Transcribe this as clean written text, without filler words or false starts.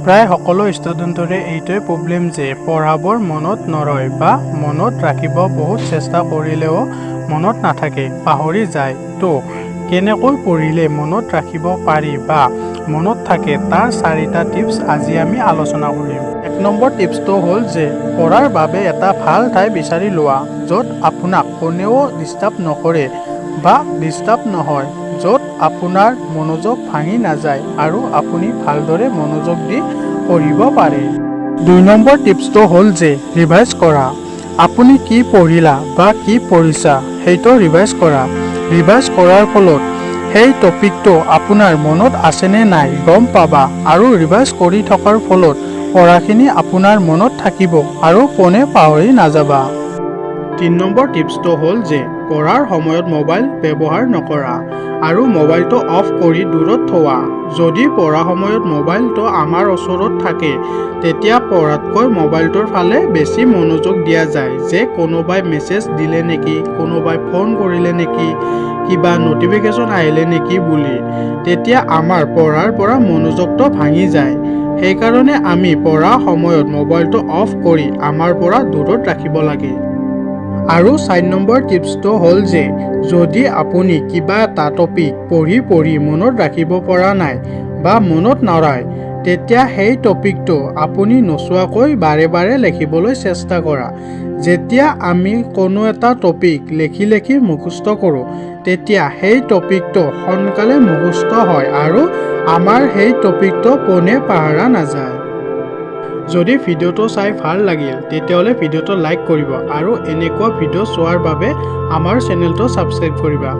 প্ৰায় সকলো ষ্টুডেণ্টৰে এইটোৱে প্ৰব্লেম যে পঢ়াবোৰ মনত নৰয় বা মনত ৰাখিব বহুত চেষ্টা কৰিলেও মনত নাথাকে, পাহৰি যায়। তো কেনেকৈ পঢ়িলে মনত ৰাখিব পাৰি বা মনত থাকে তাৰ 4টা টিপছ আজি আমি আলোচনা কৰিম। 1 নম্বৰ টিপছটো হ'ল যে পঢ়াৰ বাবে এটা ভাল ঠাই বিচাৰি লোৱা, য'ত আপোনাক কোনেও ডিষ্টাৰ্ব নকৰে বা ডিষ্টাৰ্ব নহয়, য'ত আপোনাৰ মনোযোগ ভাঙি নাযায় আৰু আপুনি ভালদৰে মনোযোগ দি পঢ়িব পাৰে। 2 নম্বৰ টিপছটো হ'ল যে ৰিভাইজ কৰা। আপুনি কি পঢ়িলা বা কি পঢ়িছা সেইটো ৰিভাইজ কৰা। ৰিভাইজ কৰাৰ ফলত সেই টপিকটো আপোনাৰ মনত আছেনে নাই গম পাবা আৰু ৰিভাইজ কৰি থকাৰ ফলত পঢ়াখিনি আপোনাৰ মনত থাকিব আৰু পোনে পাহৰি নাযাবা। 3 নম্বৰ টিপছটো হ'ল যে পঢ়াৰ সময়ত মোবাইল ব্যৱহাৰ নকৰা আৰু মোবাইলটো অফ কৰি দূৰত থোৱা। যদি পঢ়া সময়ত মোবাইলটো আমাৰ ওচৰত থাকে তেতিয়া পঢ়াতকৈ মোবাইলটোৰ ফালে বেছি মনোযোগ দিয়া যায়, যে কোনোবাই মেছেজ দিলে নেকি, কোনোবাই ফোন কৰিলে নেকি, কিবা নটিফিকেশ্যন আহিলে নেকি বুলি। তেতিয়া আমাৰ পঢ়াৰ পৰা মনোযোগটো ভাঙি যায়। সেইকাৰণে আমি পঢ়া সময়ত মোবাইলটো অফ কৰি আমাৰ পৰা দূৰত ৰাখিব লাগে। আৰু 4 নম্বৰ টিপছটো হ'ল যে যদি আপুনি কিবা এটা টপিক পঢ়ি মনত ৰাখিব পৰা নাই বা মনত নৰয়, তেতিয়া সেই টপিকটো আপুনি নোচোৱাকৈ বাৰে বাৰে লিখিবলৈ চেষ্টা কৰা। যেতিয়া আমি কোনো এটা টপিক লিখি মুখস্থ কৰোঁ তেতিয়া সেই টপিকটো সোনকালে মুখস্থ হয় আৰু আমাৰ সেই টপিকটো পোনে পাহৰা নাযায়। যদি ভিডিঅ'টো চাই ভাল লাগিল তেতিয়াহ'লে ভিডিঅ'টো লাইক কৰিব আৰু এনেকুৱা ভিডিঅ' চোৱাৰ বাবে আমাৰ চেনেলটো ছাবস্ক্ৰাইব কৰিবা।